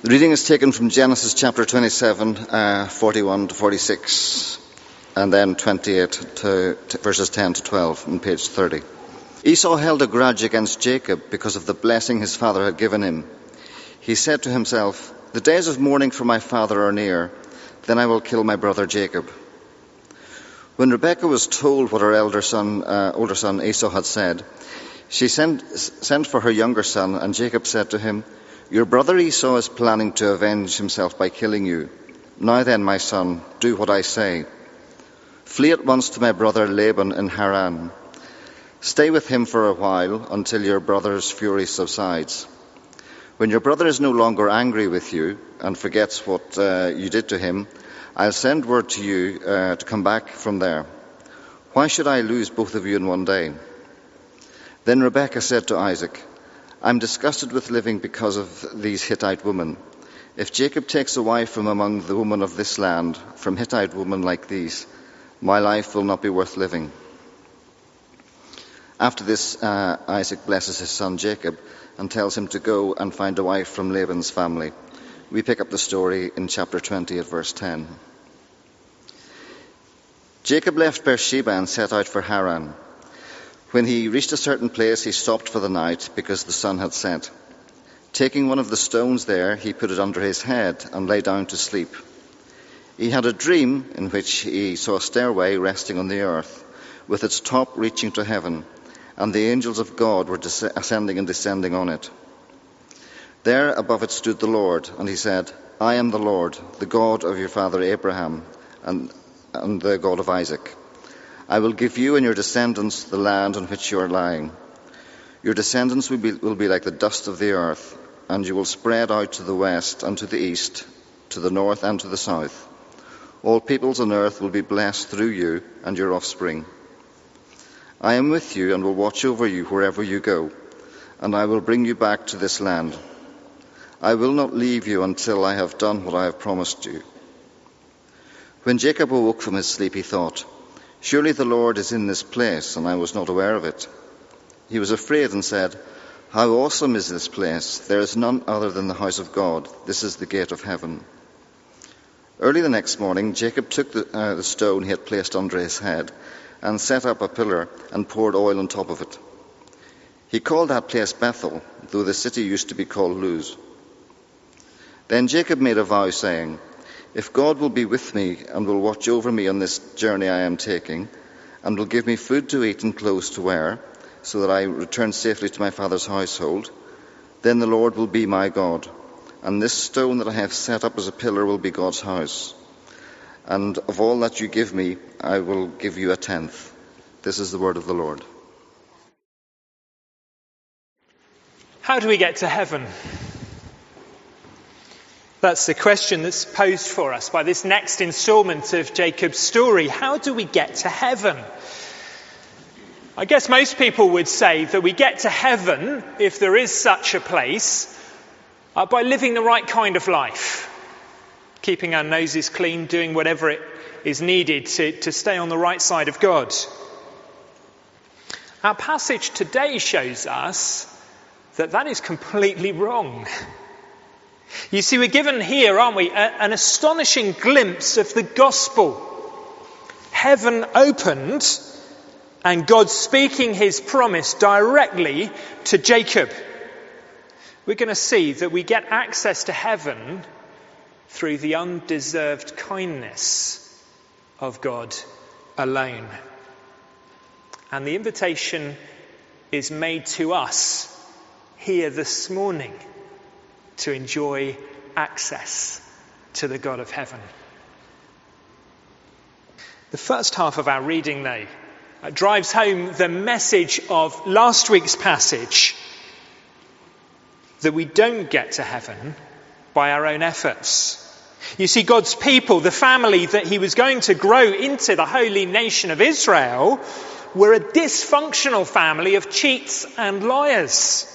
The reading is taken from Genesis chapter 27, 41 to 46, and then 28 to verses 10 to 12 on page 30. Esau held a grudge against Jacob because of the blessing his father had given him. He said to himself, "The days of mourning for my father are near, then I will kill my brother Jacob." When Rebekah was told what her older son Esau had said, she sent for her younger son, and Jacob said to him, "Your brother Esau is planning to avenge himself by killing you. Now then, my son, do what I say. Flee at once to my brother Laban in Haran. Stay with him for a while until your brother's fury subsides. When your brother is no longer angry with you and forgets what you did to him, I'll send word to you to come back from there. Why should I lose both of you in one day?" Then Rebekah said to Isaac, "I'm disgusted with living because of these Hittite women. If Jacob takes a wife from among the women of this land, from Hittite women like these, my life will not be worth living." After this, Isaac blesses his son Jacob and tells him to go and find a wife from Laban's family. We pick up the story in chapter 20 at verse 10. Jacob left Beersheba and set out for Haran. When he reached a certain place, he stopped for the night because the sun had set. Taking one of the stones there, he put it under his head and lay down to sleep. He had a dream in which he saw a stairway resting on the earth, with its top reaching to heaven, and the angels of God were ascending and descending on it. There above it stood the Lord, and he said, "I am the Lord, the God of your father Abraham, and the God of Isaac. I will give you and your descendants the land on which you are lying. Your descendants will be like the dust of the earth, and you will spread out to the west and to the east, to the north and to the south. All peoples on earth will be blessed through you and your offspring. I am with you and will watch over you wherever you go, and I will bring you back to this land. I will not leave you until I have done what I have promised you." When Jacob awoke from his sleep, he thought, "Surely the Lord is in this place, and I was not aware of it." He was afraid and said, "How awesome is this place! There is none other than the house of God. This is the gate of heaven." Early the next morning, Jacob took the stone he had placed under his head and set up a pillar and poured oil on top of it. He called that place Bethel, though the city used to be called Luz. Then Jacob made a vow, saying, "If God will be with me and will watch over me on this journey I am taking, and will give me food to eat and clothes to wear, so that I return safely to my father's household, then the Lord will be my God, and this stone that I have set up as a pillar will be God's house. And of all that you give me, I will give you a tenth." This is the word of the Lord. How do we get to heaven? That's the question that's posed for us by this next instalment of Jacob's story. How do we get to heaven? I guess most people would say that we get to heaven, if there is such a place, by living the right kind of life. Keeping our noses clean, doing whatever it is needed to stay on the right side of God. Our passage today shows us that is completely wrong. You see, we're given here, aren't we, an astonishing glimpse of the gospel. Heaven opened and God speaking his promise directly to Jacob. We're going to see that we get access to heaven through the undeserved kindness of God alone. And the invitation is made to us here this morning to enjoy access to the God of heaven. The first half of our reading, though, drives home the message of last week's passage, that we don't get to heaven by our own efforts. You see, God's people, the family that he was going to grow into the holy nation of Israel, were a dysfunctional family of cheats and liars.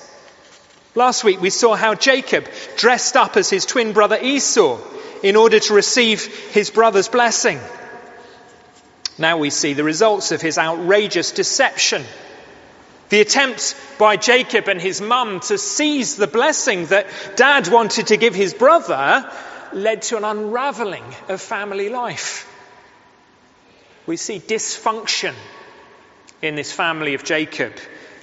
Last week we saw how Jacob dressed up as his twin brother Esau in order to receive his brother's blessing. Now we see the results of his outrageous deception. The attempt by Jacob and his mum to seize the blessing that Dad wanted to give his brother led to an unravelling of family life. We see dysfunction in this family of Jacob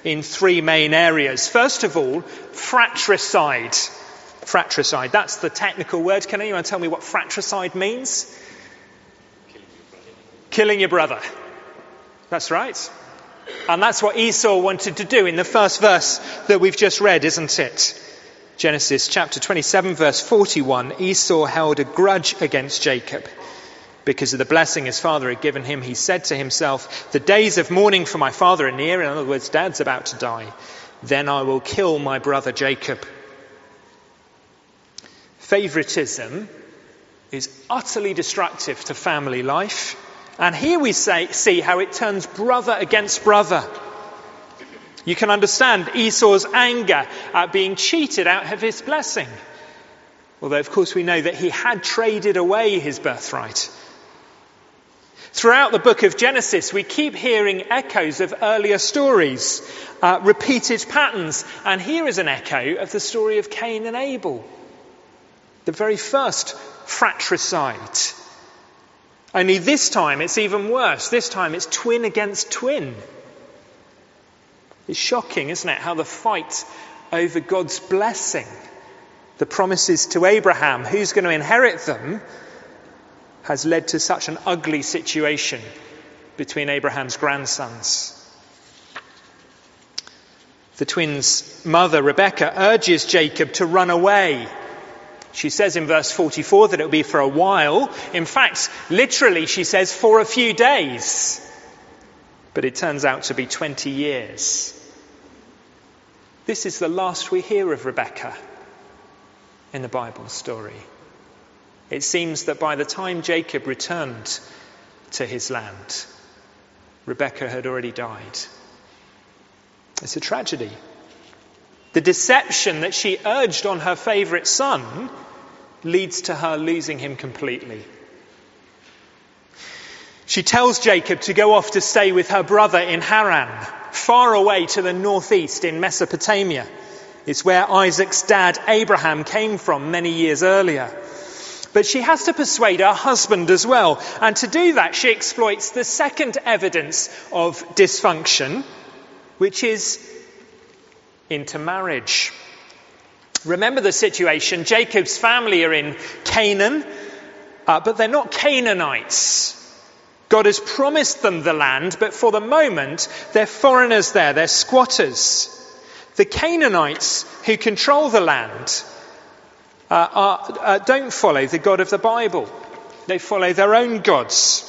in three main areas. First of all, fratricide. Fratricide, that's the technical word. Can anyone tell me what fratricide means? Killing your brother. That's right. And that's what Esau wanted to do in the first verse that we've just read, isn't it? Genesis chapter 27, verse 41, Esau held a grudge against Jacob because of the blessing his father had given him. He said to himself, the days of mourning for my father are near. In other words, Dad's about to die. Then I will kill my brother Jacob. Favoritism is utterly destructive to family life. And here we see how it turns brother against brother. You can understand Esau's anger at being cheated out of his blessing. Although, of course, we know that he had traded away his birthright. Throughout the book of Genesis, we keep hearing echoes of earlier stories, repeated patterns. And here is an echo of the story of Cain and Abel, the very first fratricide. Only this time it's even worse. This time it's twin against twin. It's shocking, isn't it, how the fight over God's blessing, the promises to Abraham, who's going to inherit them, has led to such an ugly situation between Abraham's grandsons. The twins' mother, Rebekah, urges Jacob to run away. She says in verse 44 that it will be for a while. In fact, literally, she says for a few days. But it turns out to be 20 years. This is the last we hear of Rebekah in the Bible story. It seems that by the time Jacob returned to his land, Rebekah had already died. It's a tragedy. The deception that she urged on her favourite son leads to her losing him completely. She tells Jacob to go off to stay with her brother in Haran, far away to the northeast in Mesopotamia. It's where Isaac's dad Abraham came from many years earlier. But she has to persuade her husband as well. And to do that, she exploits the second evidence of dysfunction, which is intermarriage. Remember the situation. Jacob's family are in Canaan, but they're not Canaanites. God has promised them the land, but for the moment, they're foreigners there. They're squatters. The Canaanites who control the land don't follow the God of the Bible. They follow their own gods.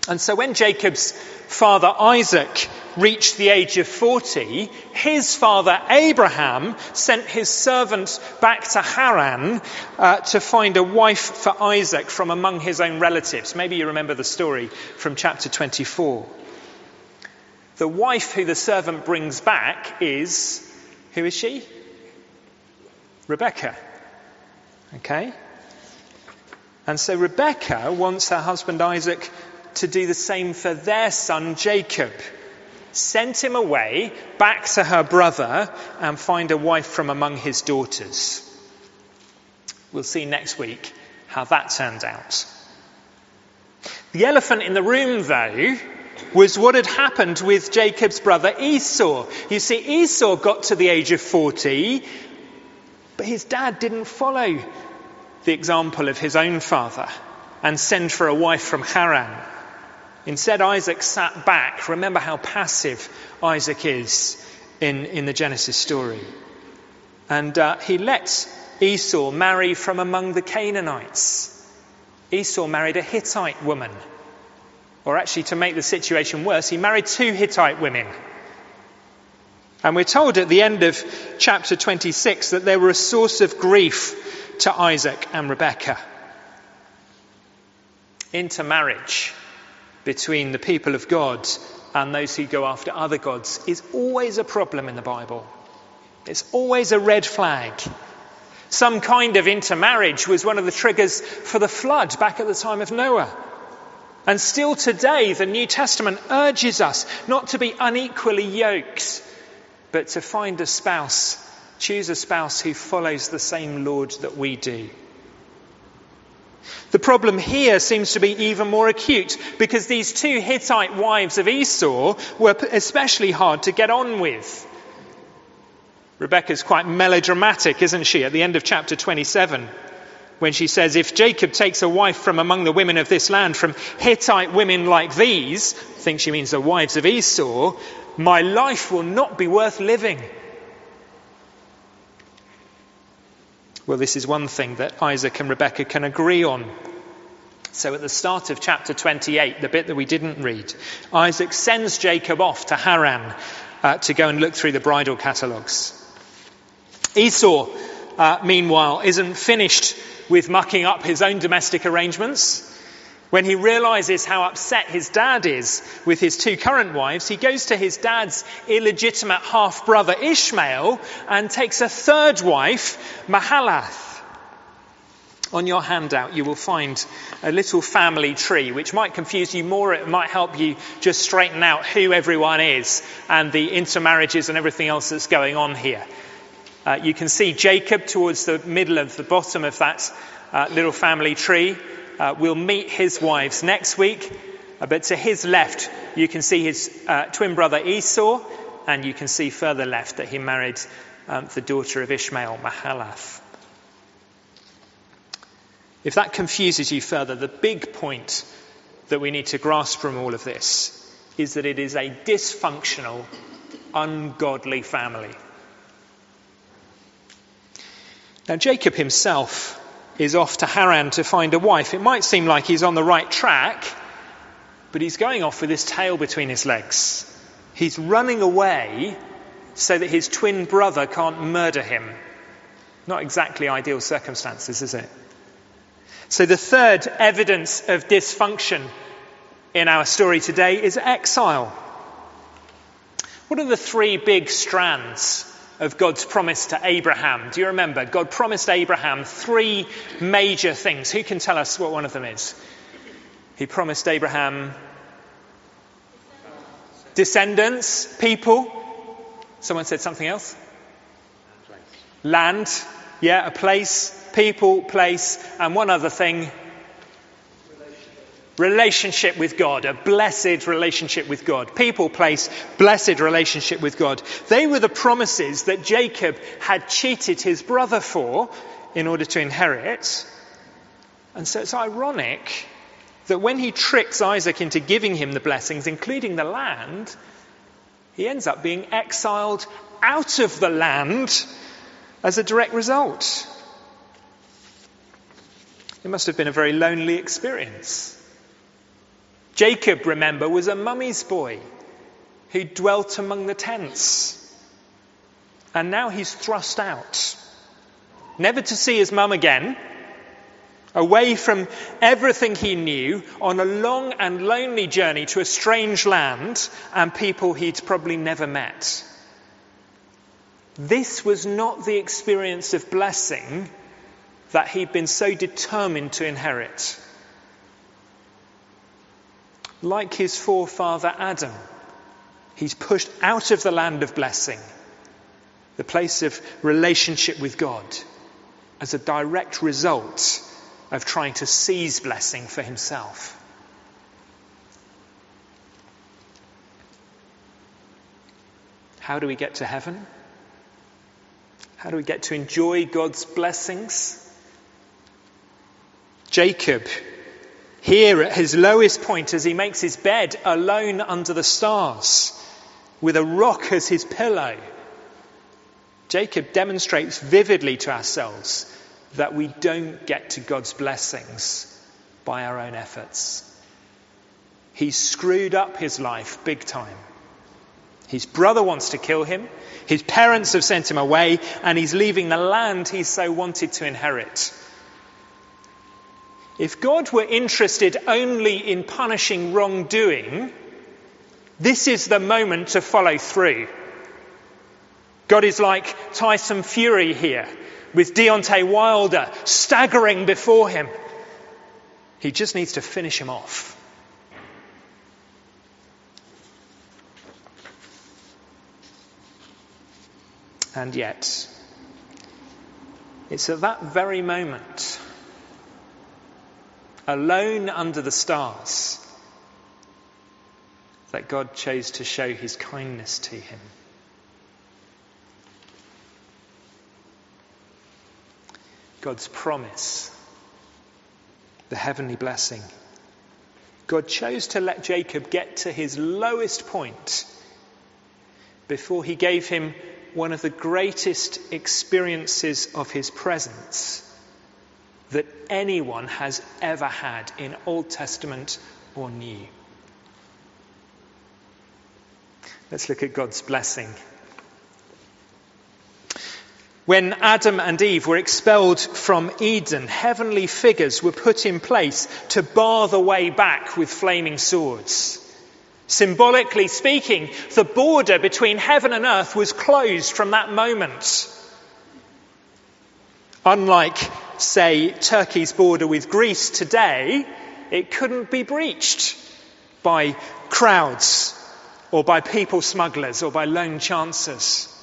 And so when Jacob's father Isaac reached the age of 40, his father Abraham sent his servant back to Haran to find a wife for Isaac from among his own relatives. Maybe you remember the story from chapter 24. The wife who the servant brings back is, who is she? Rebekah. Okay? And so Rebekah wants her husband Isaac to do the same for their son Jacob. Sent him away back to her brother and find a wife from among his daughters. We'll see next week how that turned out. The elephant in the room, though, was what had happened with Jacob's brother Esau. You see, Esau got to the age of 40, but his dad didn't follow the example of his own father and send for a wife from Haran. Instead, Isaac sat back. Remember how passive Isaac is in the Genesis story. And he let Esau marry from among the Canaanites. Esau married a Hittite woman. Or actually, to make the situation worse, he married 2 Hittite women. And we're told at the end of chapter 26 that they were a source of grief to Isaac and Rebekah. Intermarriage between the people of God and those who go after other gods is always a problem in the Bible. It's always a red flag. Some kind of intermarriage was one of the triggers for the flood back at the time of Noah. And still today, the New Testament urges us not to be unequally yoked, but to find a spouse, choose a spouse who follows the same Lord that we do. The problem here seems to be even more acute because these two Hittite wives of Esau were especially hard to get on with. Rebecca's quite melodramatic, isn't she, at the end of chapter 27, when she says, if Jacob takes a wife from among the women of this land, from Hittite women like these, I think she means the wives of Esau, my life will not be worth living. Well, this is one thing that Isaac and Rebecca can agree on. So at the start of chapter 28, the bit that we didn't read, Isaac sends Jacob off to Haran to go and look through the bridal catalogues. Esau, meanwhile, isn't finished with mucking up his own domestic arrangements. When he realizes how upset his dad is with his two current wives, he goes to his dad's illegitimate half-brother Ishmael and takes a third wife, Mahalath. On your handout, you will find a little family tree, which might confuse you more. It might help you just straighten out who everyone is and the intermarriages and everything else that's going on here. You can see Jacob towards the middle of the bottom of that little family tree. We'll meet his wives next week. But to his left, you can see his twin brother Esau, and you can see further left that he married the daughter of Ishmael, Mahalath. If that confuses you further, the big point that we need to grasp from all of this is that it is a dysfunctional, ungodly family. Now, Jacob himself is off to Haran to find a wife. It might seem like he's on the right track, but he's going off with his tail between his legs. He's running away so that his twin brother can't murder him. Not exactly ideal circumstances, is it? So the third evidence of dysfunction in our story today is exile. What are the three big strands of God's promise to Abraham? Do you remember? God promised Abraham three major things. Who can tell us what one of them is? He promised Abraham descendants, people. Someone said something else? Land. Yeah, a place. People, place, and one other thing. Relationship with God, a blessed relationship with God. People, place, blessed relationship with God. They were the promises that Jacob had cheated his brother for in order to inherit. And so it's ironic that when he tricks Isaac into giving him the blessings, including the land, he ends up being exiled out of the land as a direct result. It must have been a very lonely experience. Jacob, remember, was a mummy's boy who dwelt among the tents. And now he's thrust out, never to see his mum again, away from everything he knew, on a long and lonely journey to a strange land and people he'd probably never met. This was not the experience of blessing that he'd been so determined to inherit. Like his forefather Adam, he's pushed out of the land of blessing, the place of relationship with God, as a direct result of trying to seize blessing for himself. How do we get to heaven? How do we get to enjoy God's blessings? Jacob, here at his lowest point as he makes his bed alone under the stars, with a rock as his pillow, Jacob demonstrates vividly to ourselves that we don't get to God's blessings by our own efforts. He's screwed up his life big time. His brother wants to kill him, his parents have sent him away, and he's leaving the land he so wanted to inherit. If God were interested only in punishing wrongdoing, this is the moment to follow through. God is like Tyson Fury here, with Deontay Wilder staggering before him. He just needs to finish him off. And yet, it's at that very moment, alone under the stars, that God chose to show his kindness to him. God's promise, the heavenly blessing. God chose to let Jacob get to his lowest point before he gave him one of the greatest experiences of his presence that anyone has ever had in Old Testament or New. Let's look at God's blessing. When Adam and Eve were expelled from Eden, heavenly figures were put in place to bar the way back with flaming swords. Symbolically speaking, the border between heaven and earth was closed from that moment. Unlike, say, Turkey's border with Greece today, it couldn't be breached by crowds or by people smugglers or by lone chancers.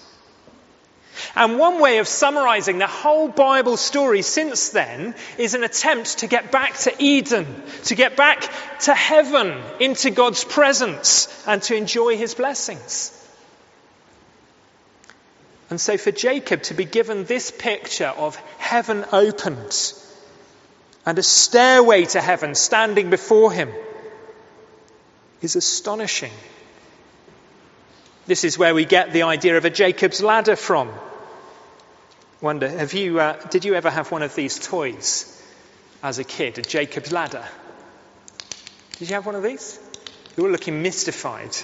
And one way of summarising the whole Bible story since then is an attempt to get back to Eden, to get back to heaven, into God's presence, and to enjoy his blessings. And so for Jacob to be given this picture of heaven opened and a stairway to heaven standing before him is astonishing. This is where we get the idea of a Jacob's ladder from. Wonder, did you ever have one of these toys as a kid, a Jacob's ladder? Did you have one of these? You're all looking mystified.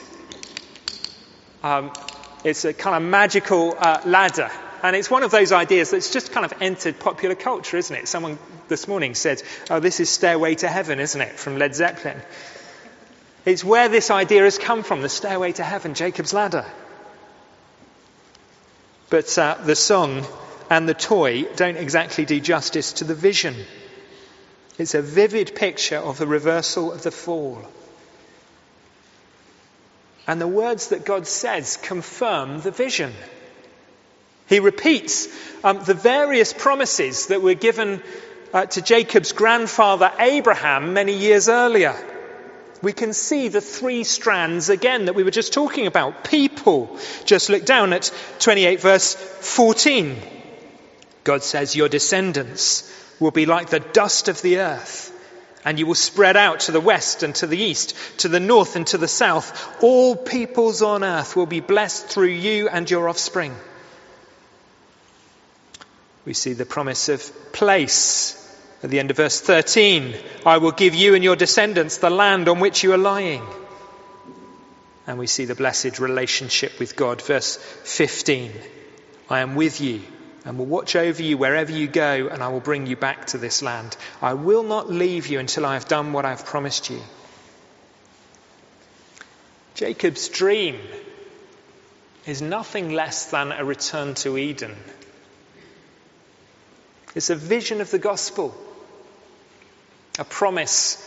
It's a kind of magical ladder. And it's one of those ideas that's just kind of entered popular culture, isn't it? Someone this morning said, oh, this is Stairway to Heaven, isn't it? From Led Zeppelin. It's where this idea has come from, the Stairway to Heaven, Jacob's ladder. But the song and the toy don't exactly do justice to the vision. It's a vivid picture of the reversal of the fall. And the words that God says confirm the vision. He repeats the various promises that were given to Jacob's grandfather Abraham many years earlier. We can see the three strands again that we were just talking about. People. Just look down at 28 verse 14. God says, your descendants will be like the dust of the earth, and you will spread out to the west and to the east, to the north and to the south. All peoples on earth will be blessed through you and your offspring. We see the promise of place at the end of verse 13. I will give you and your descendants the land on which you are lying. And we see the blessed relationship with God. Verse 15. I am with you and will watch over you wherever you go, and I will bring you back to this land. I will not leave you until I have done what I have promised you. Jacob's dream is nothing less than a return to Eden. It's a vision of the gospel, a promise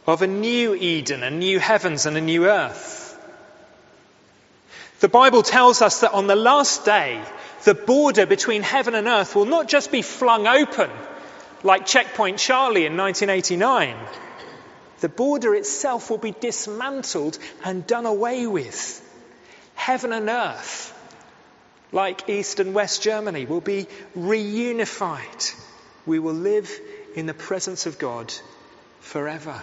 of a new Eden, a new heavens and a new earth. The Bible tells us that on the last day, the border between heaven and earth will not just be flung open like Checkpoint Charlie in 1989. The border itself will be dismantled and done away with. Heaven and earth, like East and West Germany, will be reunified. We will live in the presence of God forever.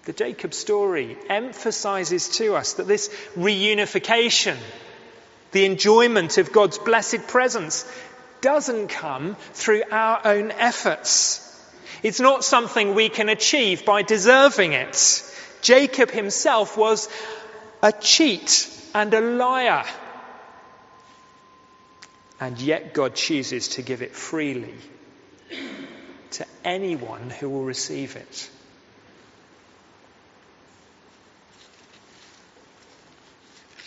The Jacob story emphasizes to us that this reunification, the enjoyment of God's blessed presence, doesn't come through our own efforts. It's not something we can achieve by deserving it. Jacob himself was a cheat and a liar. And yet God chooses to give it freely to anyone who will receive it.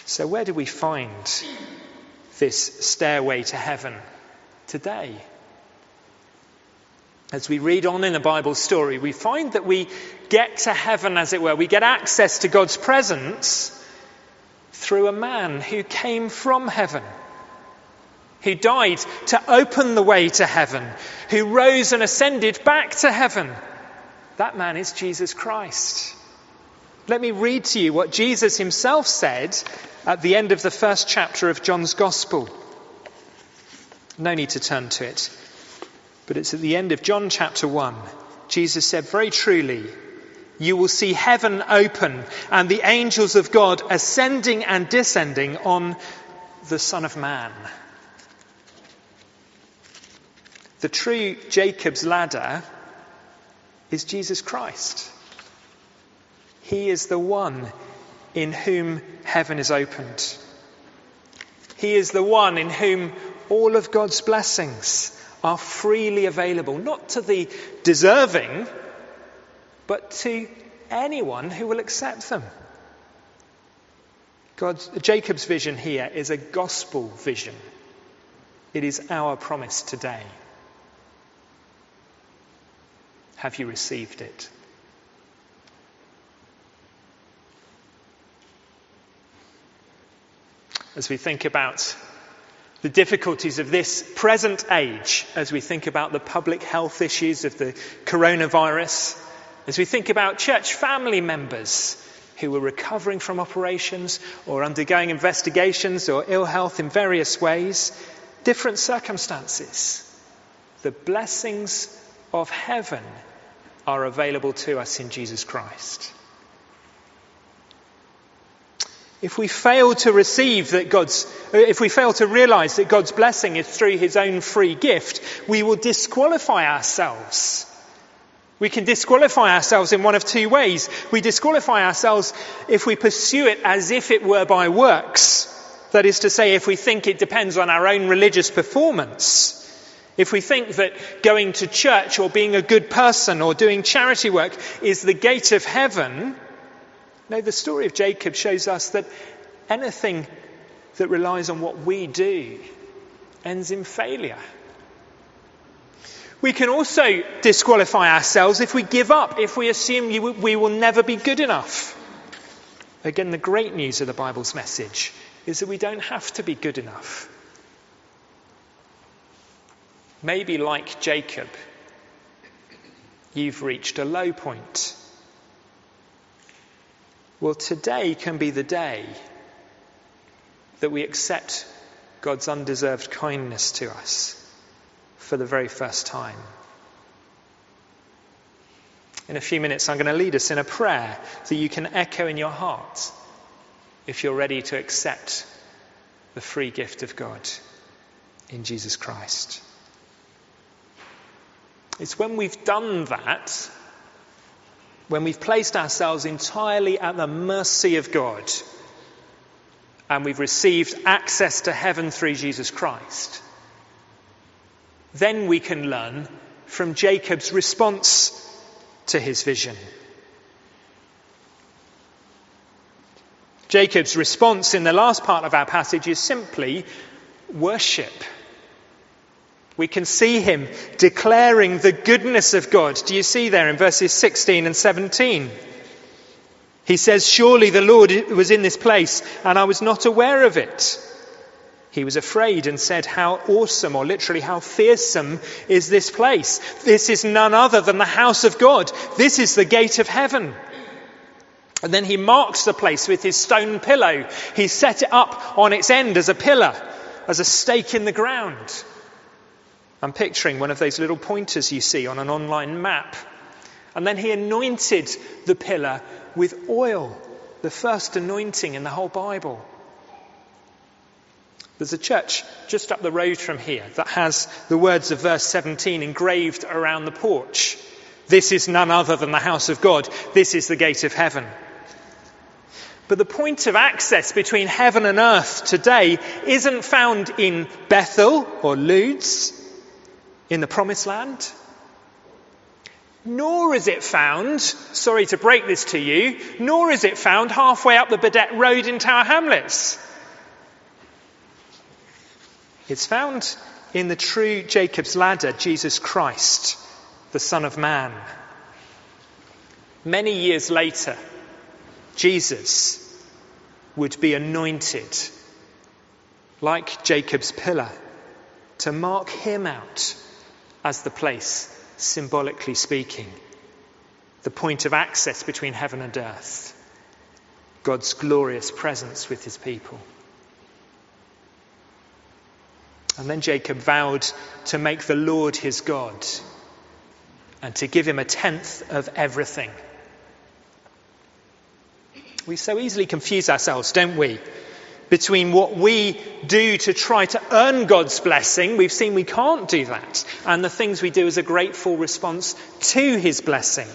So where do we find this stairway to heaven today? As we read on in the Bible story, we find that we get to heaven, as it were. We get access to God's presence through a man who came from heaven, who died to open the way to heaven, who rose and ascended back to heaven. That man is Jesus Christ. Let me read to you what Jesus himself said at the end of the first chapter of John's Gospel. No need to turn to it, but it's at the end of John chapter 1. Jesus said, "Very truly, you will see heaven open and the angels of God ascending and descending on the Son of Man." The true Jacob's ladder is Jesus Christ. He is the one in whom heaven is opened. He is the one in whom all of God's blessings are freely available, not to the deserving, but to anyone who will accept them. Jacob's vision here is a gospel vision. It is our promise today. Have you received it? As we think about the difficulties of this present age, as we think about the public health issues of the coronavirus, as we think about church family members who are recovering from operations or undergoing investigations or ill health in various ways, different circumstances, the blessings of heaven are available to us in Jesus Christ. If we fail to realize that God's blessing is through his own free gift, we will disqualify ourselves. We can disqualify ourselves in one of two ways. We disqualify ourselves if we pursue it as if it were by works. That is to say, if we think it depends on our own religious performance. If we think that going to church or being a good person or doing charity work is the gate of heaven. No, the story of Jacob shows us that anything that relies on what we do ends in failure. We can also disqualify ourselves if we give up, if we assume we will never be good enough. Again, the great news of the Bible's message is that we don't have to be good enough. Maybe like Jacob, you've reached a low point. Well, today can be the day that we accept God's undeserved kindness to us for the very first time. In a few minutes, I'm going to lead us in a prayer that you can echo in your heart if you're ready to accept the free gift of God in Jesus Christ. It's when we've done that, when we've placed ourselves entirely at the mercy of God and we've received access to heaven through Jesus Christ, then we can learn from Jacob's response to his vision. Jacob's response in the last part of our passage is simply worship. We can see him declaring the goodness of God. Do you see there in verses 16 and 17? He says, "Surely the Lord was in this place, and I was not aware of it." He was afraid and said, "How awesome," or literally, "how fearsome is this place? This is none other than the house of God. This is the gate of heaven." And then he marks the place with his stone pillow. He set it up on its end as a pillar, as a stake in the ground. I'm picturing one of those little pointers you see on an online map. And then he anointed the pillar with oil, the first anointing in the whole Bible. There's a church just up the road from here that has the words of verse 17 engraved around the porch. "This is none other than the house of God. This is the gate of heaven." But the point of access between heaven and earth today isn't found in Bethel or Luz, in the Promised Land. Nor is it found, sorry to break this to you, nor is it found halfway up the Burdett Road in Tower Hamlets. It's found in the true Jacob's ladder, Jesus Christ, the Son of Man. Many years later, Jesus, would be anointed, like Jacob's pillar, to mark him out as the place, symbolically speaking, the point of access between heaven and earth, God's glorious presence with his people. And then Jacob vowed to make the Lord his God and to give him 1/10 of everything. We so easily confuse ourselves, don't we, between what we do to try to earn God's blessing — we've seen we can't do that — and the things we do as a grateful response to his blessing.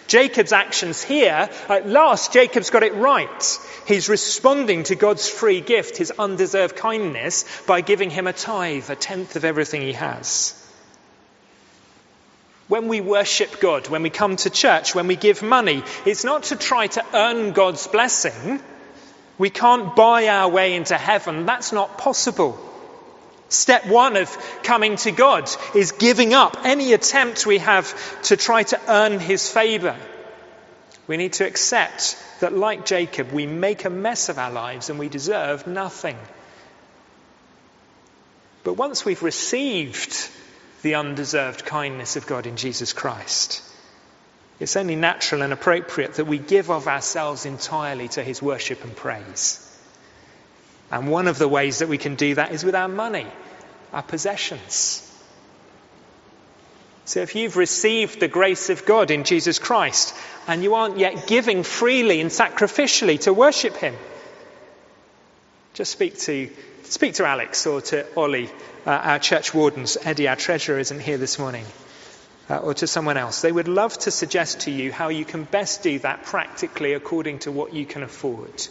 Jacob's actions here, at last Jacob's got it right. He's responding to God's free gift, his undeserved kindness, by giving him a tithe, 1/10 of everything he has. When we worship God, when we come to church, when we give money, it's not to try to earn God's blessing. We can't buy our way into heaven. That's not possible. Step one of coming to God is giving up any attempt we have to try to earn his favour. We need to accept that, like Jacob, we make a mess of our lives and we deserve nothing. But once we've received the undeserved kindness of God in Jesus Christ, it's only natural and appropriate that we give of ourselves entirely to his worship and praise. And one of the ways that we can do that is with our money, our possessions. So if you've received the grace of God in Jesus Christ and you aren't yet giving freely and sacrificially to worship him, just speak to Alex or to Ollie, our church wardens. Eddie, our treasurer, isn't here this morning. Or to someone else. They would love to suggest to you how you can best do that practically according to what you can afford.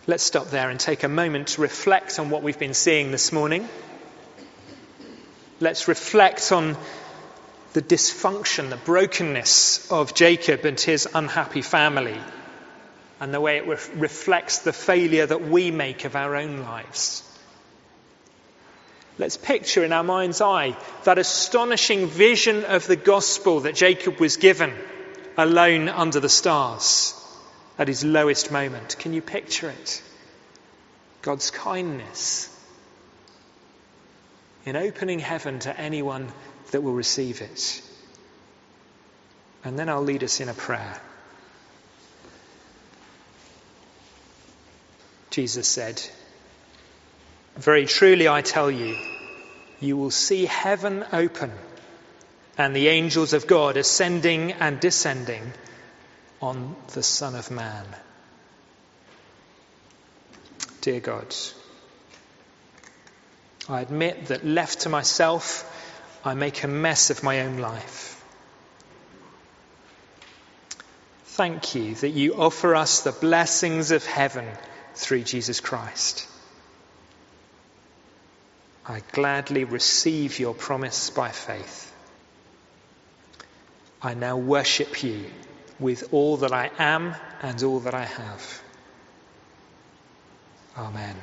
Let's stop there and take a moment to reflect on what we've been seeing this morning. Let's reflect on the dysfunction, the brokenness of Jacob and his unhappy family, and the way it reflects the failure that we make of our own lives. Let's picture in our mind's eye that astonishing vision of the gospel that Jacob was given alone under the stars at his lowest moment. Can you picture it? God's kindness in opening heaven to anyone that will receive it. And then I'll lead us in a prayer. Jesus said, "Very truly I tell you, you will see heaven open and the angels of God ascending and descending on the Son of Man." Dear God, I admit that left to myself, I make a mess of my own life. Thank you that you offer us the blessings of heaven through Jesus Christ. I gladly receive your promise by faith. I now worship you with all that I am and all that I have. Amen.